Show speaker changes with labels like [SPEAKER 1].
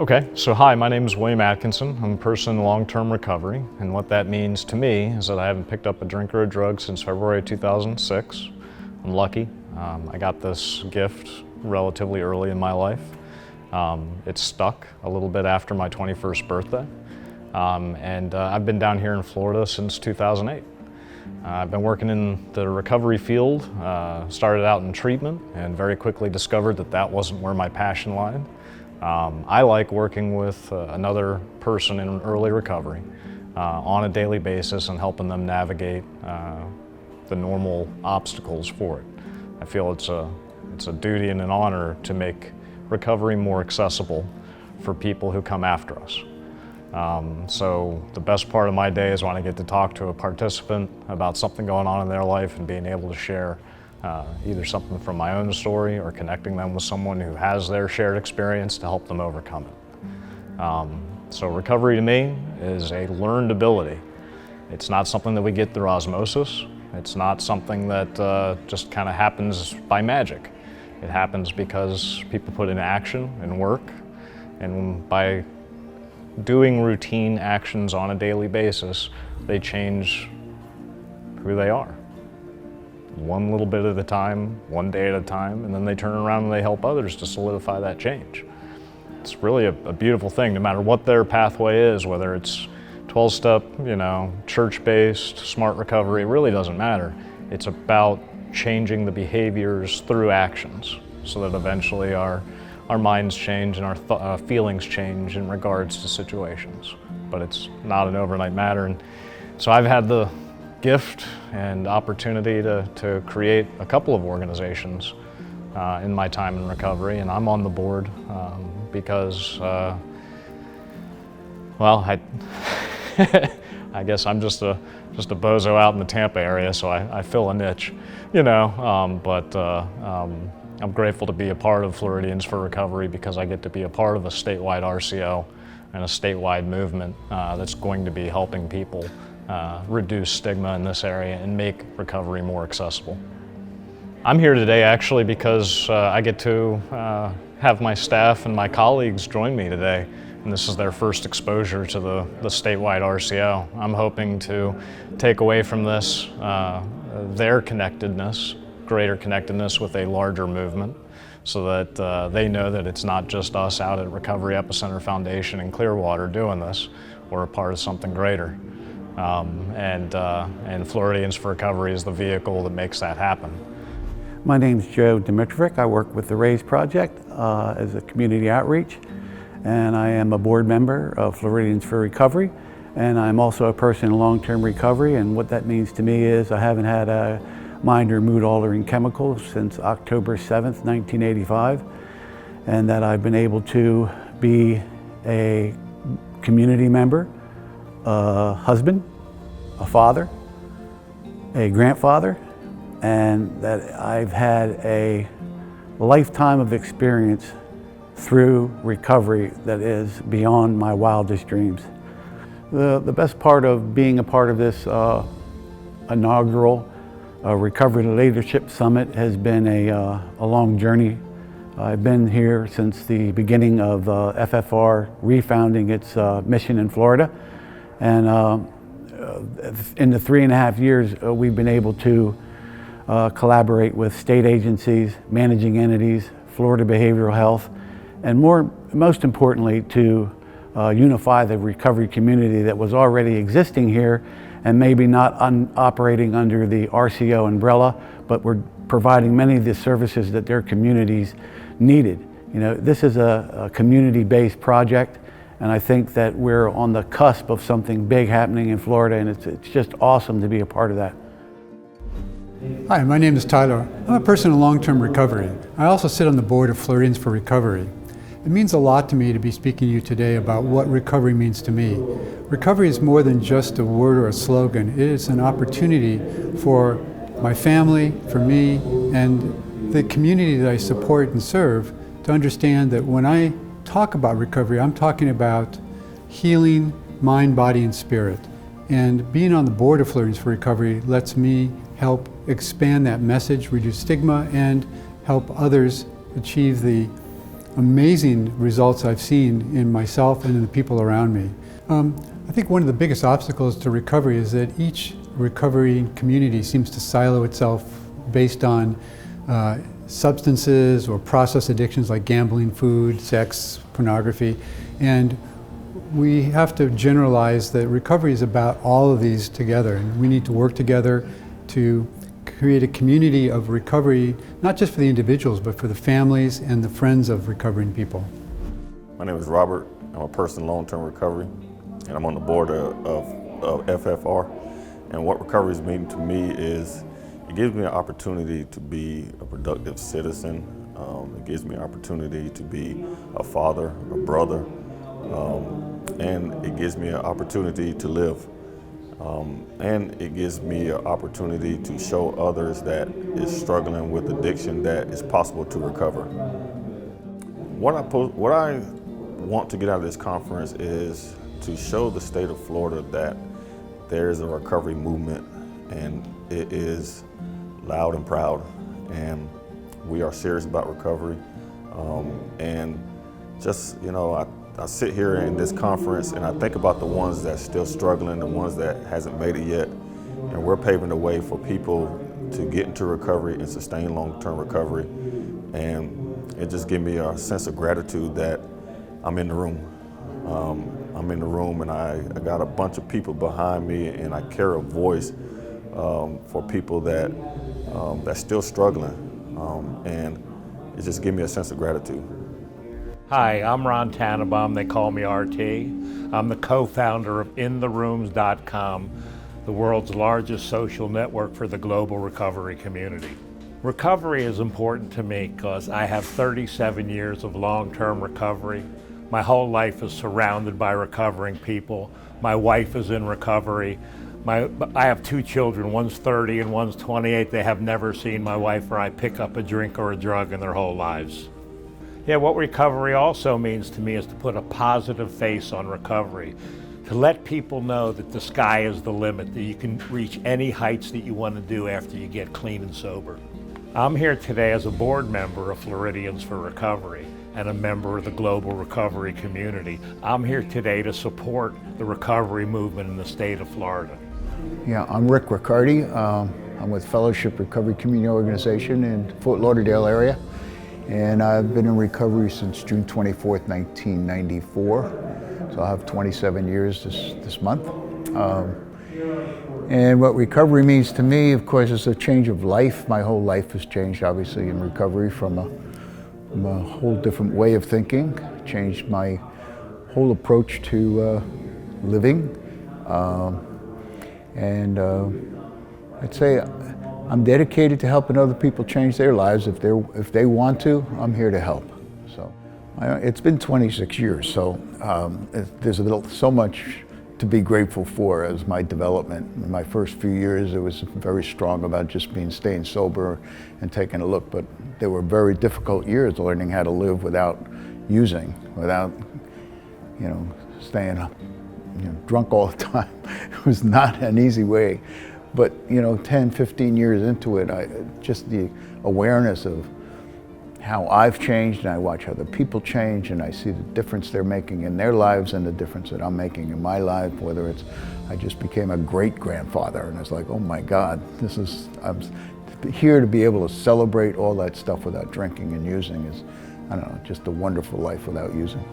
[SPEAKER 1] Okay, so hi, my name is William Atkinson. I'm a person in long-term recovery, and what that means to me is that I haven't picked up a drink or a drug since February 2006. I'm lucky. I got this gift relatively early in my life. It stuck a little bit after my 21st birthday, and I've been down here in Florida since 2008. I've been working in the recovery field, started out in treatment, and very quickly discovered that that wasn't where my passion lied. I like working with another person in early recovery on a daily basis and helping them navigate the normal obstacles for it. I feel it's a duty and an honor to make recovery more accessible for people who come after us. So the best part of my day is when I get to talk to a participant about something going on in their life and being able to share either something from my own story or connecting them with someone who has their shared experience to help them overcome it. So recovery to me is a learned ability. It's not something that we get through osmosis. It's not something that just kind of happens by magic. It happens because people put in action and work, and by doing routine actions on a daily basis, they change who they are. One little bit at a time, one day at a time, and then they turn around and they help others to solidify that change. It's really a beautiful thing, no matter what their pathway is, whether it's 12-step, church-based, smart recovery, it really doesn't matter. It's about changing the behaviors through actions so that eventually our minds change and our feelings change in regards to situations. But it's not an overnight matter. And so I've had the gift and opportunity to create a couple of organizations in my time in recovery, and I'm on the board because, well, I guess I'm just a bozo out in the Tampa area, so I fill a niche, but I'm grateful to be a part of Floridians for Recovery because I get to be a part of a statewide RCO and a statewide movement that's going to be helping people reduce stigma in this area and make recovery more accessible. I'm here today actually because I get to have my staff and my colleagues join me today, and this is their first exposure to the statewide RCO. I'm hoping to take away from this their connectedness, greater connectedness with a larger movement, so that they know that it's not just us out at Recovery Epicenter Foundation in Clearwater doing this. We're a part of something greater. And Floridians for Recovery is the vehicle that makes that happen.
[SPEAKER 2] My name's Joe Dimitrovic. I work with the RAISE Project as a community outreach, and I am a board member of Floridians for Recovery, and I'm also a person in long-term recovery, and what that means to me is I haven't had a mind or mood altering chemicals since October 7th, 1985, and that I've been able to be a community member, a husband, a father, a grandfather, and that I've had a lifetime of experience through recovery that is beyond my wildest dreams. The best part of being a part of this inaugural Recovery Leadership Summit has been a long journey. I've been here since the beginning of FFR refounding its mission in Florida. And in the 3.5 years, we've been able to collaborate with state agencies, managing entities, Florida Behavioral Health, and most importantly, to unify the recovery community that was already existing here and maybe not operating under the RCO umbrella, but were providing many of the services that their communities needed. This is a community-based project, and I think that we're on the cusp of something big happening in Florida, and it's just awesome to be a part of that.
[SPEAKER 3] Hi, my name is Tyler. I'm a person in long-term recovery. I also sit on the board of Floridians for Recovery. It means a lot to me to be speaking to you today about what recovery means to me. Recovery is more than just a word or a slogan. It is an opportunity for my family, for me, and the community that I support and serve to understand that when I talk about recovery, I'm talking about healing mind, body, and spirit. And being on the board of Floridians for Recovery lets me help expand that message, reduce stigma, and help others achieve the amazing results I've seen in myself and in the people around me. I think one of the biggest obstacles to recovery is that each recovery community seems to silo itself based on substances or process addictions like gambling, food, sex, pornography. And we have to generalize that recovery is about all of these together, and we need to work together to create a community of recovery, not just for the individuals, but for the families and the friends of recovering people.
[SPEAKER 4] My name is Robert. I'm a person in long-term recovery, and I'm on the board of FFR. And what recovery has meant to me is it gives me an opportunity to be a productive citizen. It gives me an opportunity to be a father, a brother, and it gives me an opportunity to live. And it gives me an opportunity to show others that is struggling with addiction that it's possible to recover. What I want to get out of this conference is to show the state of Florida that there is a recovery movement, and it is loud and proud, and we are serious about recovery. And just, you know, I sit here in this conference and I think about the ones that's still struggling, the ones that hasn't made it yet, and we're paving the way for people to get into recovery and sustain long-term recovery. And it just gives me a sense of gratitude that I'm in the room. I'm in the room, and I got a bunch of people behind me, and I carry a voice for people that that's still struggling, and it just gives me a sense of gratitude.
[SPEAKER 5] Hi, I'm Ron Tannenbaum. They call me RT. I'm the co-founder of InTheRooms.com, the world's largest social network for the global recovery community. Recovery is important to me because I have 37 years of long-term recovery. My whole life is surrounded by recovering people. My wife is in recovery. I have two children, one's 30 and one's 28. They have never seen my wife or I pick up a drink or a drug in their whole lives. Yeah, what recovery also means to me is to put a positive face on recovery, to let people know that the sky is the limit, that you can reach any heights that you want to do after you get clean and sober. I'm here today as a board member of Floridians for Recovery and a member of the global recovery community. I'm here today to support the recovery movement in the state of Florida.
[SPEAKER 6] Yeah, I'm Rick Riccardi. I'm with Fellowship Recovery Community Organization in Fort Lauderdale area. And I've been in recovery since June 24th, 1994. So I have 27 years this month. And what recovery means to me, of course, is a change of life. My whole life has changed, obviously, in recovery from a whole different way of thinking. Changed my whole approach to living. I'd say I'm dedicated to helping other people change their lives. If they want to, I'm here to help. So it's been 26 years, so there's so much to be grateful for as my development. In my first few years, it was very strong about just staying sober and taking a look, but they were very difficult years learning how to live without using, without, staying drunk all the time. It was not an easy way. But 10, 15 years into it, just the awareness of how I've changed, and I watch other people change, and I see the difference they're making in their lives and the difference that I'm making in my life, whether it's, I just became a great-grandfather, and it's like, oh my God, I'm here to be able to celebrate all that stuff without drinking and using is, I don't know, just a wonderful life without using.